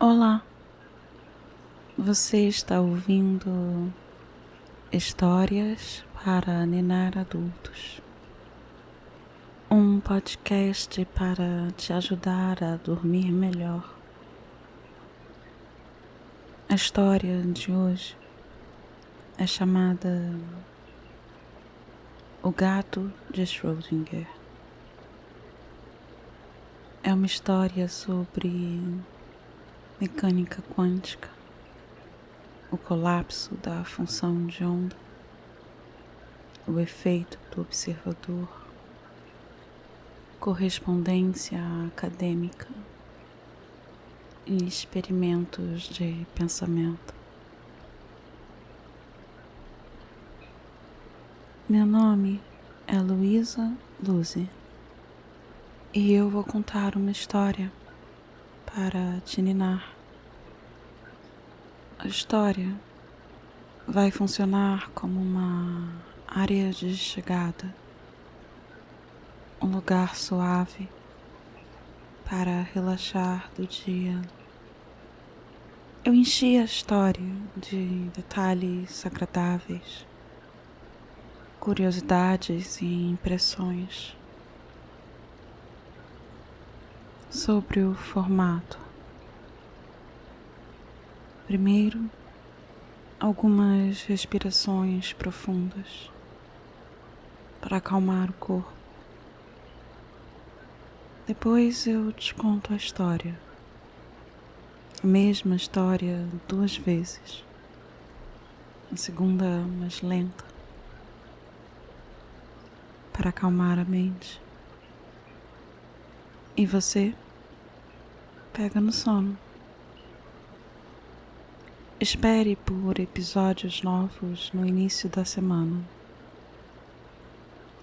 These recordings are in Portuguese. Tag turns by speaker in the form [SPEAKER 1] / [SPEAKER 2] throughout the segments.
[SPEAKER 1] Olá, você está ouvindo Histórias para Ninar Adultos, um podcast para te ajudar a dormir melhor. A história de hoje é chamada O Gato de Schrödinger. É uma história sobre mecânica quântica, o colapso da função de onda, o efeito do observador, correspondência acadêmica e experimentos de pensamento. Meu nome é Luísa Luzi e eu vou contar uma história para te ninar. A história vai funcionar como uma área de chegada, um lugar suave para relaxar do dia. Eu enchi a história de detalhes agradáveis, curiosidades e impressões. Sobre o formato. Primeiro, algumas respirações profundas para acalmar o corpo. Depois eu te conto a história. A mesma história 2 vezes. A segunda mais lenta, para acalmar a mente. E você pega no sono. Espere por episódios novos no início da semana.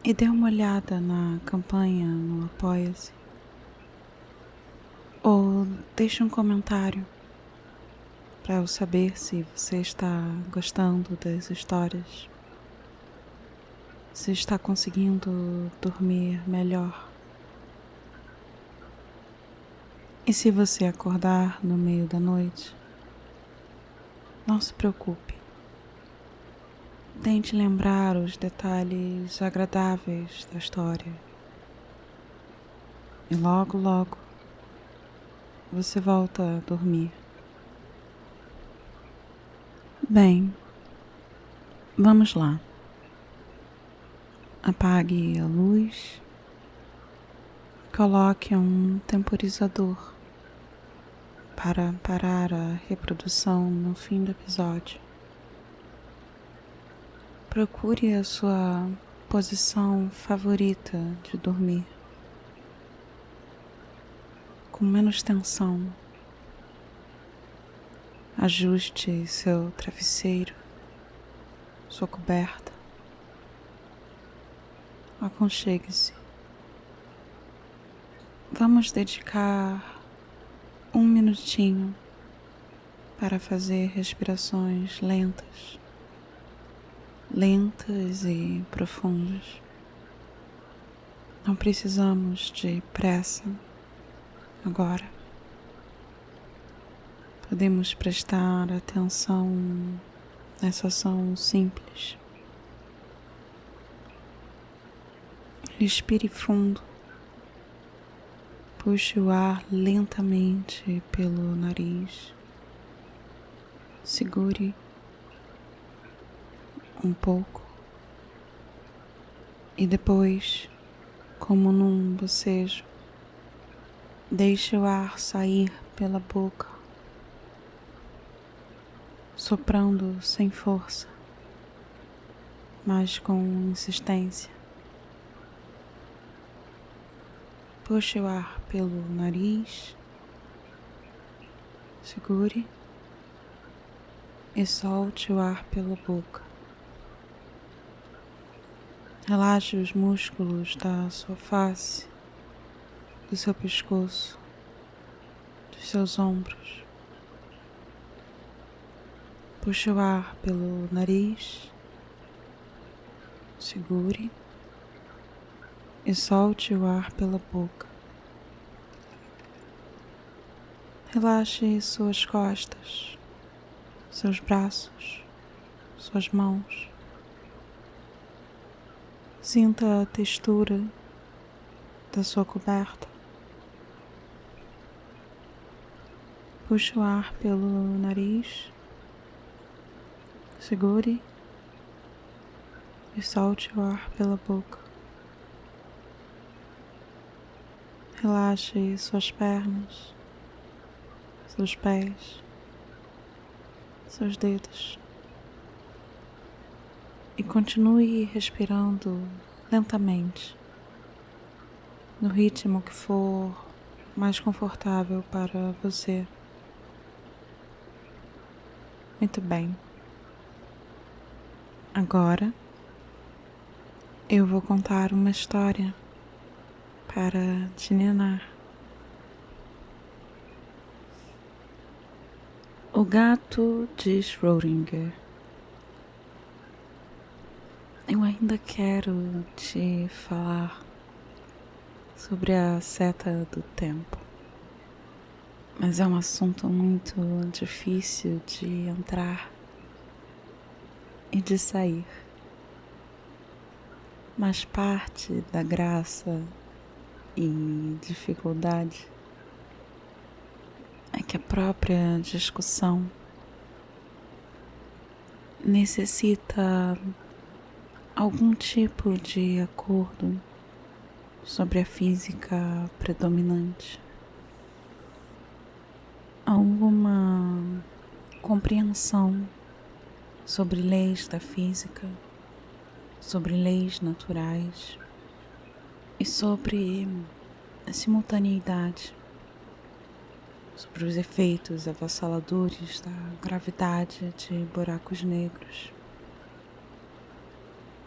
[SPEAKER 1] E dê uma olhada na campanha no Apoia-se. Ou deixe um comentário para eu saber se você está gostando das histórias. Se está conseguindo dormir melhor. E se você acordar no meio da noite, não se preocupe. Tente lembrar os detalhes agradáveis da história. E logo, logo, você volta a dormir. Bem, vamos lá. Apague a luz. Coloque um temporizador para parar a reprodução no fim do episódio. Procure a sua posição favorita de dormir, com menos tensão. Ajuste seu travesseiro, sua coberta. Aconchegue-se. Vamos dedicar 1 minutinho para fazer respirações lentas e profundas. Não precisamos de pressa agora. Podemos prestar atenção nessa ação simples. Respire fundo. Puxe o ar lentamente pelo nariz. Segure um pouco. E depois, como num bocejo, deixe o ar sair pela boca, soprando sem força, mas com insistência. Puxe o ar pelo nariz, segure e solte o ar pela boca. Relaxe os músculos da sua face, do seu pescoço, dos seus ombros. Puxe o ar pelo nariz, segure e solte o ar pela boca. Relaxe suas costas, seus braços, suas mãos. Sinta a textura da sua coberta. Puxe o ar pelo nariz. Segure e solte o ar pela boca. Relaxe suas pernas, seus pés, seus dedos. E continue respirando lentamente, no ritmo que for mais confortável para você. Muito bem. Agora eu vou contar uma história para te ninar. O gato de Schrödinger. Eu ainda quero te falar sobre a seta do tempo, mas é um assunto muito difícil de entrar e de sair. Mas parte da graça e dificuldade é que a própria discussão necessita algum tipo de acordo sobre a física predominante, alguma compreensão sobre leis da física, sobre leis naturais e sobre a simultaneidade, sobre os efeitos avassaladores da gravidade de buracos negros.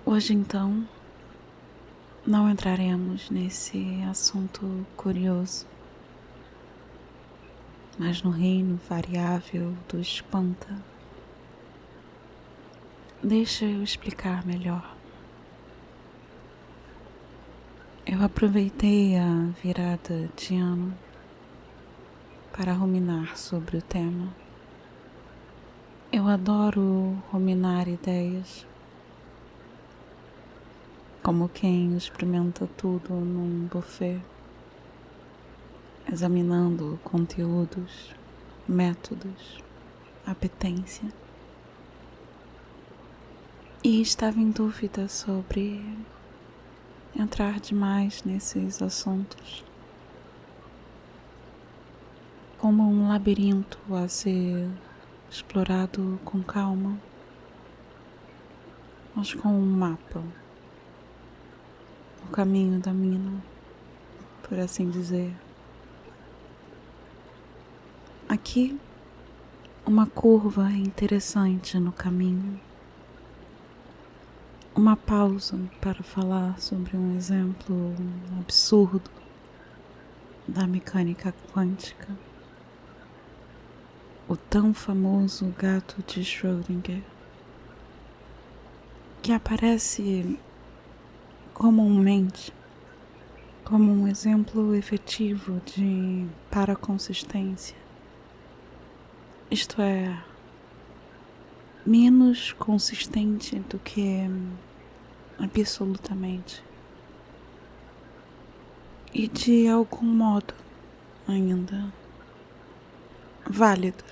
[SPEAKER 1] Hoje, então, não entraremos nesse assunto curioso, mas no reino variável do espanta. Deixa eu explicar melhor. Eu aproveitei a virada de ano para ruminar sobre o tema. Eu adoro ruminar ideias, como quem experimenta tudo num buffet, examinando conteúdos, métodos, apetência. E estava em dúvida sobre entrar demais nesses assuntos, como um labirinto a ser explorado com calma, mas com um mapa, o caminho da mina, por assim dizer. Aqui, uma curva interessante no caminho, uma pausa para falar sobre um exemplo absurdo da mecânica quântica, o tão famoso gato de Schrödinger, que aparece comumente como um exemplo efetivo de paraconsistência, isto é, menos consistente do que absolutamente, e de algum modo ainda válido,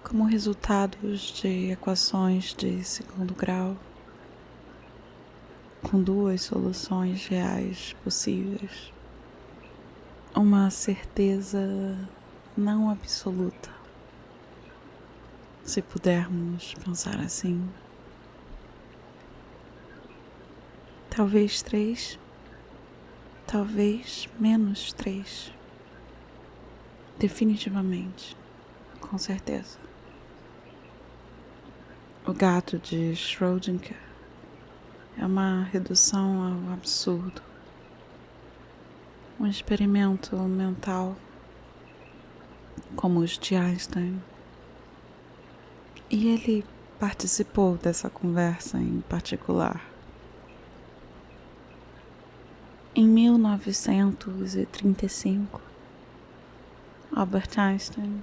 [SPEAKER 1] como resultados de equações de segundo grau, com duas soluções reais possíveis, uma certeza não absoluta, se pudermos pensar assim. Talvez 3, talvez menos 3. Definitivamente, com certeza. O gato de Schrödinger é uma redução ao absurdo, um experimento mental como os de Einstein. E ele participou dessa conversa em particular. Em 1935, Albert Einstein,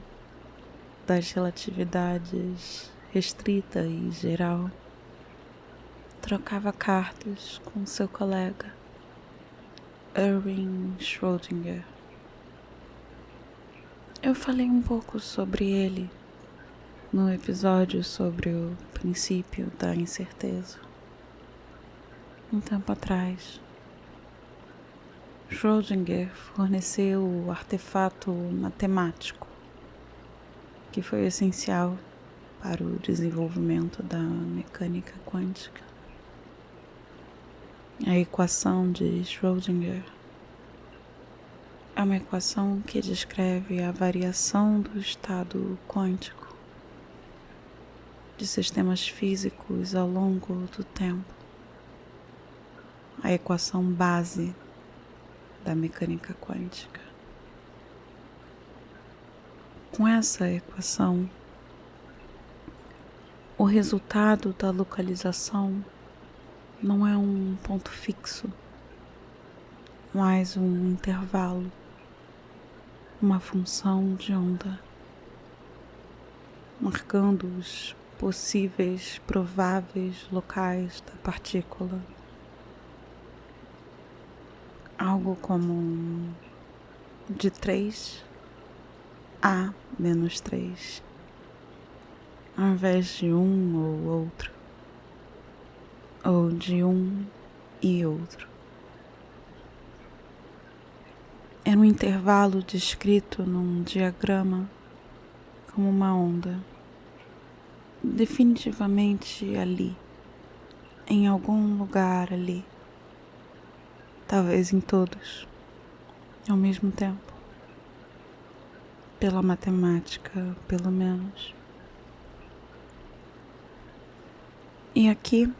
[SPEAKER 1] das relatividades restrita e geral, trocava cartas com seu colega Erwin Schrödinger. Eu falei um pouco sobre ele no episódio sobre o princípio da incerteza, um tempo atrás. Schrödinger forneceu o artefato matemático que foi essencial para o desenvolvimento da mecânica quântica. A equação de Schrödinger é uma equação que descreve a variação do estado quântico de sistemas físicos ao longo do tempo. A equação base da mecânica quântica. Com essa equação, o resultado da localização não é um ponto fixo, mas um intervalo, uma função de onda, marcando os possíveis, prováveis locais da partícula. Algo como de 3 a menos 3, ao invés de um ou outro, ou de um e outro. Era um intervalo descrito num diagrama como uma onda, definitivamente ali, em algum lugar ali, talvez em todos, ao mesmo tempo, pela matemática, pelo menos. E aqui,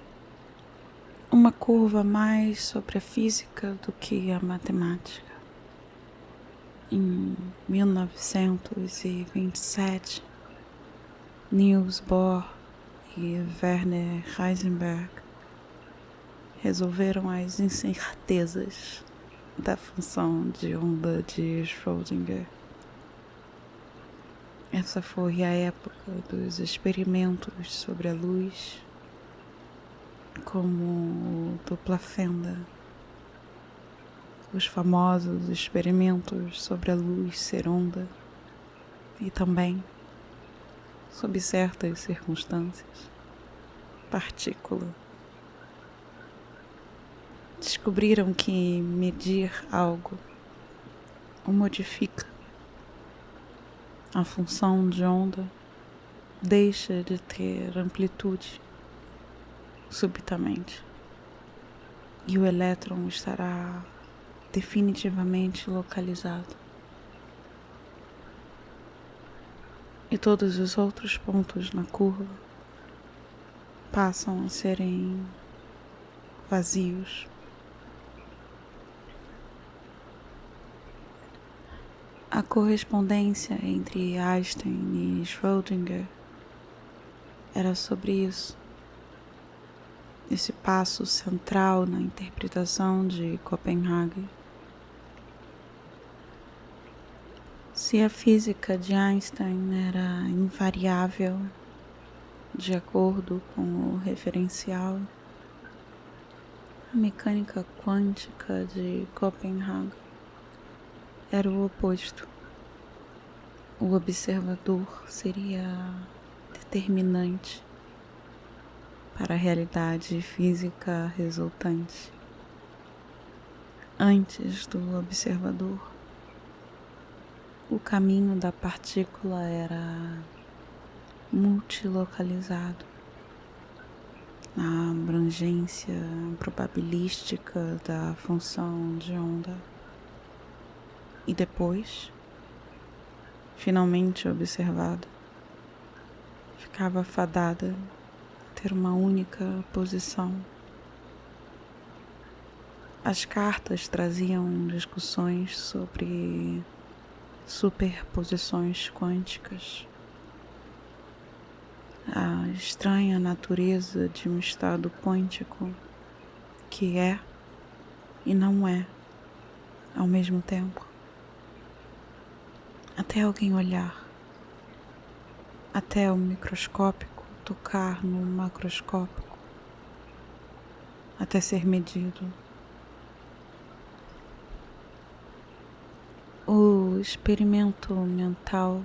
[SPEAKER 1] uma curva mais sobre a física do que a matemática. Em 1927, Niels Bohr e Werner Heisenberg resolveram as incertezas da função de onda de Schrödinger. Essa foi a época dos experimentos sobre a luz, como o dupla fenda, os famosos experimentos sobre a luz ser onda e também, sob certas circunstâncias, partícula. Descobriram que medir algo o modifica. A função de onda deixa de ter amplitude subitamente e o elétron estará definitivamente localizado. E todos os outros pontos na curva passam a serem vazios. A correspondência entre Einstein e Schrödinger era sobre isso. Esse passo central na interpretação de Copenhague. Se a física de Einstein era invariável, de acordo com o referencial, a mecânica quântica de Copenhague era o oposto. O observador seria determinante para a realidade física resultante. Antes do observador, o caminho da partícula era multilocalizado. A abrangência probabilística da função de onda. E depois, finalmente observada, ficava fadada a ter uma única posição. As cartas traziam discussões sobre superposições quânticas, a estranha natureza de um estado quântico que é e não é ao mesmo tempo. A até alguém olhar, até o microscópico tocar no macroscópico, até ser medido. O experimento mental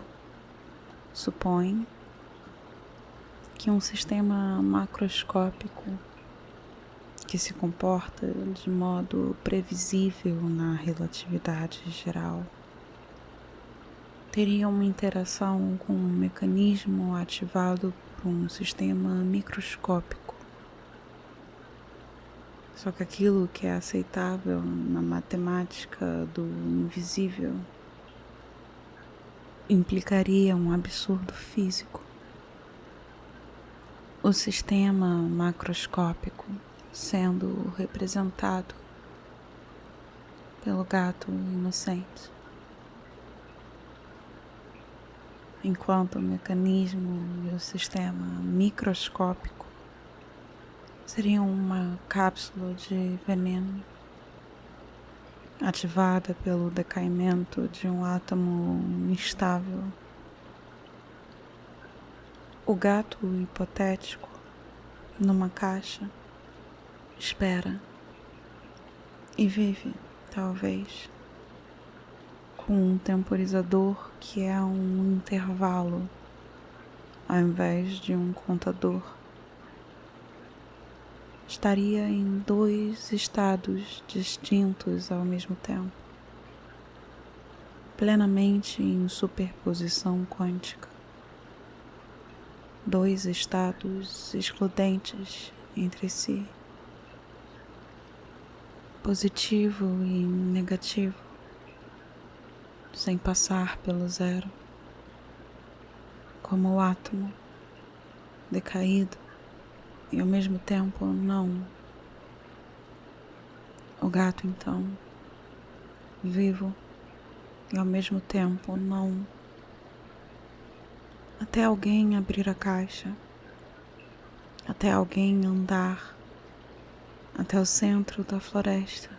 [SPEAKER 1] supõe que um sistema macroscópico que se comporta de modo previsível na relatividade geral teria uma interação com um mecanismo ativado por um sistema microscópico. Só que aquilo que é aceitável na matemática do invisível implicaria um absurdo físico. O sistema macroscópico sendo representado pelo gato inocente, enquanto o mecanismo e o sistema microscópico seriam uma cápsula de veneno ativada pelo decaimento de um átomo instável. O gato hipotético, numa caixa, espera e vive, talvez, com um temporizador que é um intervalo ao invés de um contador. Estaria em 2 estados distintos ao mesmo tempo, plenamente em superposição quântica. 2 estados excludentes entre si, positivo e negativo, sem passar pelo zero, como o átomo decaído e ao mesmo tempo não. O gato, então, vivo e ao mesmo tempo não. Até alguém abrir a caixa, até alguém andar até o centro da floresta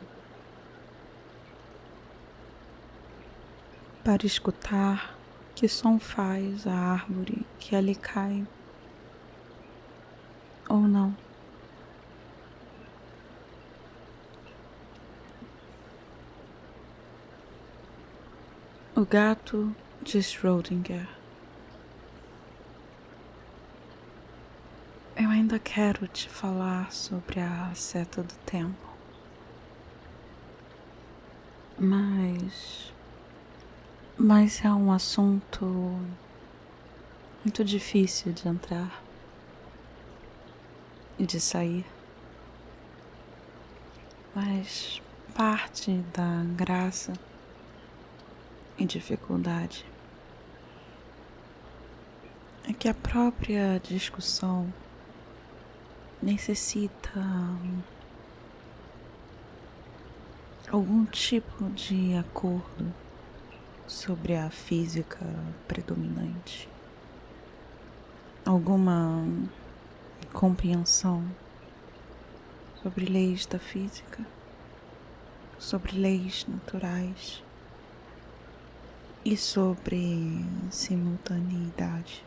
[SPEAKER 1] para escutar que som faz a árvore que ali cai ou não. O gato de Schrödinger. Eu ainda quero te falar sobre a seta do tempo, mas é um assunto muito difícil de entrar e de sair. Mas parte da graça e dificuldade é que a própria discussão necessita algum tipo de acordo sobre a física predominante, alguma compreensão sobre leis da física, sobre leis naturais e sobre simultaneidade,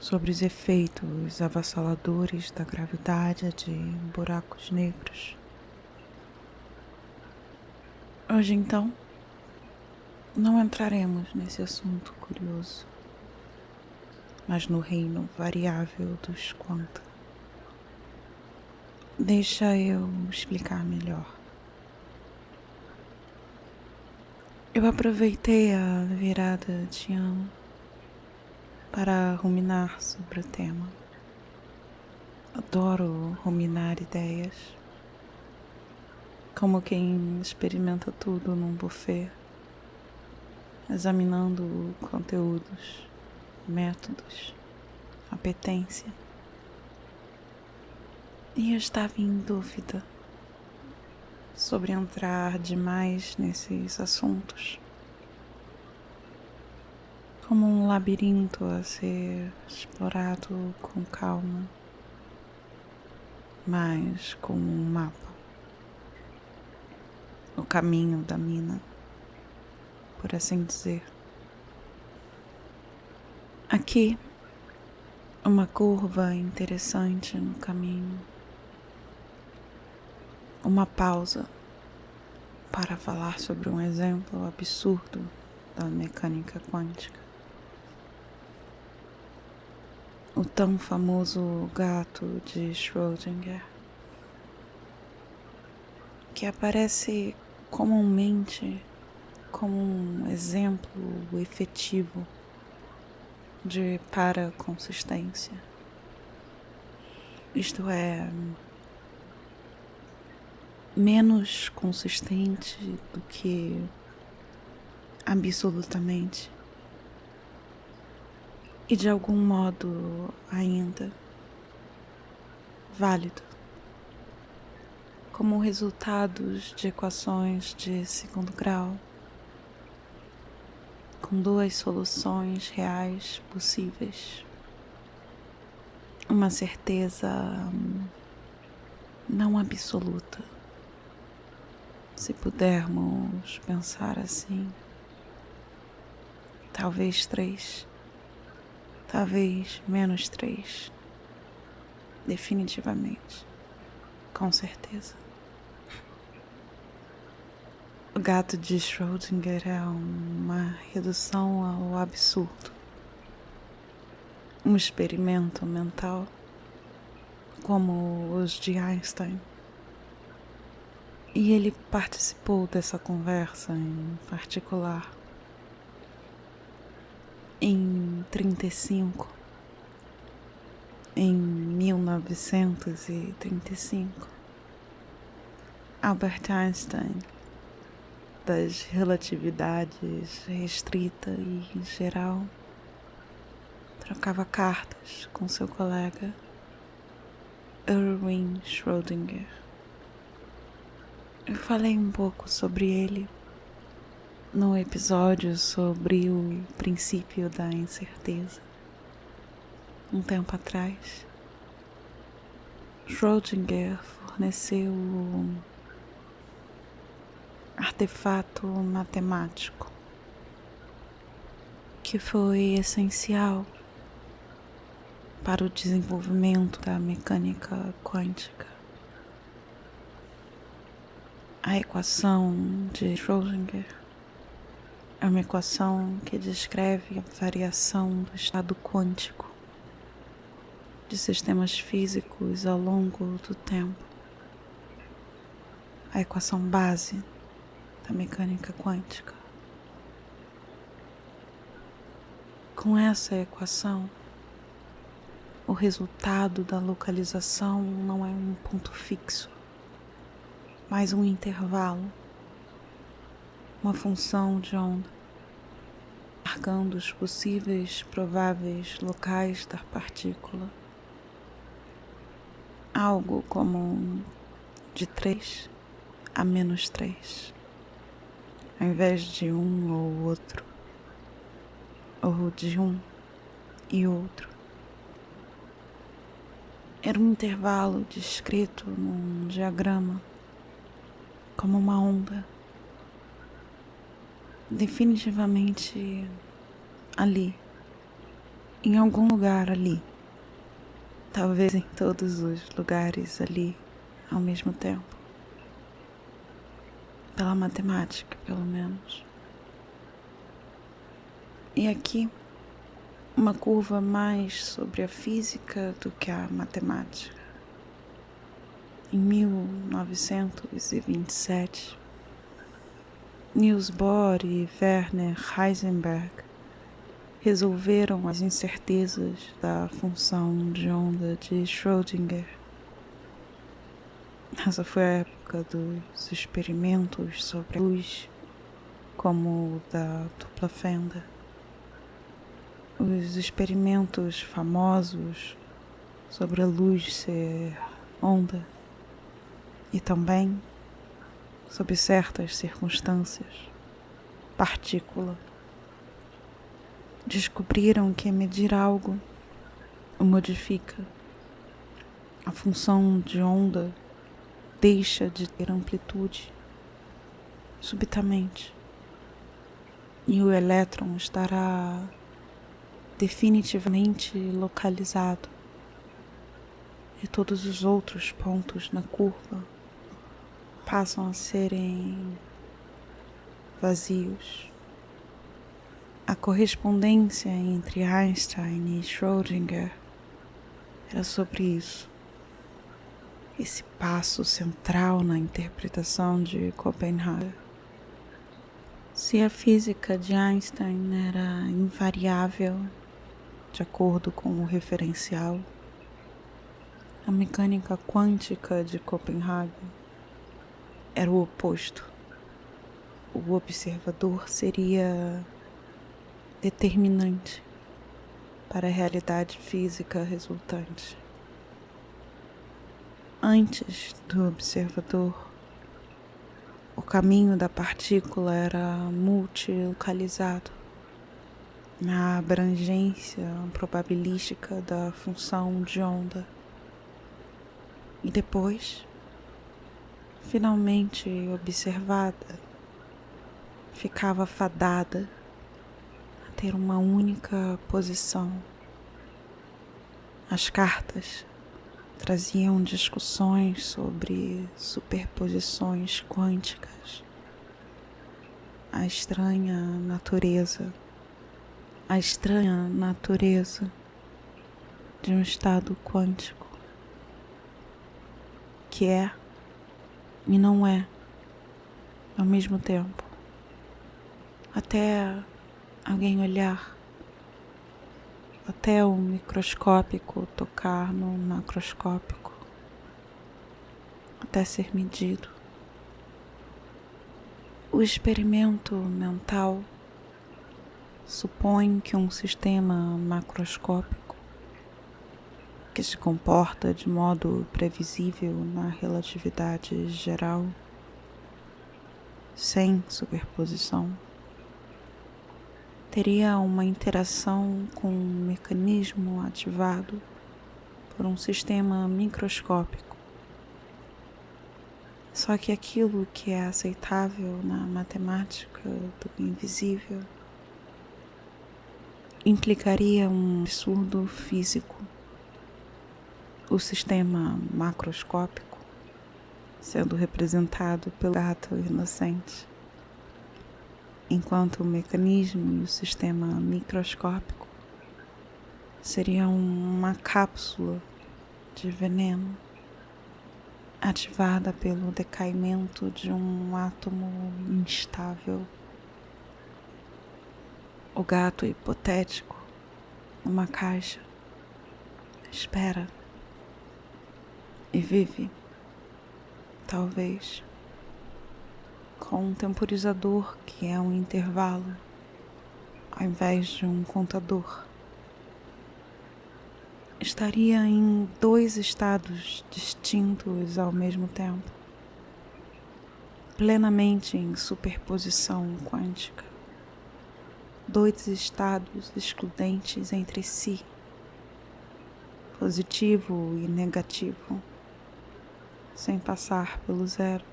[SPEAKER 1] sobre os efeitos avassaladores da gravidade de buracos negros. Hoje, então, não entraremos nesse assunto curioso, mas no reino variável dos quanta. Deixa eu explicar melhor. Eu aproveitei a virada de ano para ruminar sobre o tema. Adoro ruminar ideias, como quem experimenta tudo num buffet, examinando conteúdos, métodos, apetência. E eu estava em dúvida sobre entrar demais nesses assuntos, como um labirinto a ser explorado com calma, mas com um mapa, o caminho da mina, por assim dizer. Aqui, uma curva interessante no caminho, uma pausa para falar sobre um exemplo absurdo da mecânica quântica. O tão famoso gato de Schrödinger, que aparece comumente como um exemplo efetivo de paraconsistência. Isto é, menos consistente do que absolutamente. E de algum modo ainda válido, como resultados de equações de segundo grau, com duas soluções reais possíveis. Uma certeza não absoluta, se pudermos pensar assim. Talvez 3, talvez menos 3, definitivamente, com certeza. O gato de Schrödinger é uma redução ao absurdo, um experimento mental como os de Einstein. E ele participou dessa conversa em particular em 35, em 1935. Albert Einstein, das relatividades restrita e geral, trocava cartas com seu colega Erwin Schrödinger. Eu falei um pouco sobre ele no episódio sobre o princípio da incerteza, um tempo atrás. Schrödinger forneceu um artefato matemático que foi essencial para o desenvolvimento da mecânica quântica. A equação de Schrödinger é uma equação que descreve a variação do estado quântico de sistemas físicos ao longo do tempo. A equação base da mecânica quântica. Com essa equação, o resultado da localização não é um ponto fixo, mas um intervalo, uma função de onda, marcando os possíveis prováveis locais da partícula. Algo como de 3 a menos 3, ao invés de um ou outro, ou de um e outro. Era um intervalo descrito num diagrama como uma onda, definitivamente ali, em algum lugar ali, talvez em todos os lugares ali ao mesmo tempo, pela matemática pelo menos. E aqui, uma curva mais sobre a física do que a matemática. Em 1927, Niels Bohr e Werner Heisenberg resolveram as incertezas da função de onda de Schrödinger. Essa foi a época dos experimentos sobre a luz, como o da dupla fenda. Os experimentos famosos sobre a luz ser onda e também, sob certas circunstâncias, partícula. Descobriram que medir algo o modifica. A função de onda deixa de ter amplitude subitamente. e o elétron estará definitivamente localizado, e todos os outros pontos na curva passam a serem vazios. A correspondência entre Einstein e Schrödinger era sobre isso. Esse passo central na interpretação de Copenhague. Se a física de Einstein era invariável, de acordo com o referencial, a mecânica quântica de Copenhague era o oposto. O observador seria determinante para a realidade física resultante. Antes do observador, o caminho da partícula era multilocalizado na abrangência probabilística da função de onda. E depois, finalmente observada, ficava fadada a ter uma única posição. As cartas traziam discussões sobre superposições quânticas, a estranha natureza de um estado quântico, que é e não é ao mesmo tempo, até alguém olhar, até o microscópico tocar no macroscópico, até ser medido. O experimento mental supõe que um sistema macroscópico, que se comporta de modo previsível na relatividade geral, sem superposição, teria uma interação com um mecanismo ativado por um sistema microscópico. Só que aquilo que é aceitável na matemática do invisível implicaria um absurdo físico. O sistema macroscópico sendo representado pelo gato inocente, enquanto o mecanismo e o sistema microscópico seriam uma cápsula de veneno ativada pelo decaimento de um átomo instável. O gato hipotético, numa caixa, espera e vive, talvez, com um temporizador que é um intervalo, ao invés de um contador. Estaria em dois estados distintos ao mesmo tempo, plenamente em superposição quântica. Dois estados excludentes entre si, positivo e negativo, sem passar pelo zero.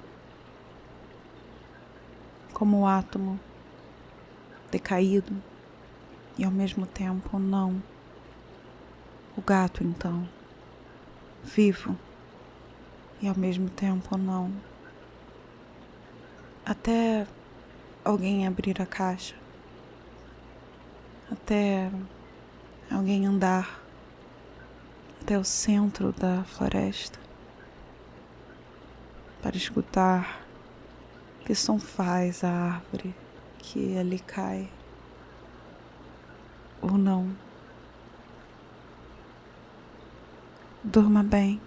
[SPEAKER 1] Como o átomo decaído e ao mesmo tempo não. O gato, então, vivo e ao mesmo tempo não. Até alguém abrir a caixa, até alguém andar até o centro da floresta para escutar que som faz a árvore que ali cai ou não. Durma bem.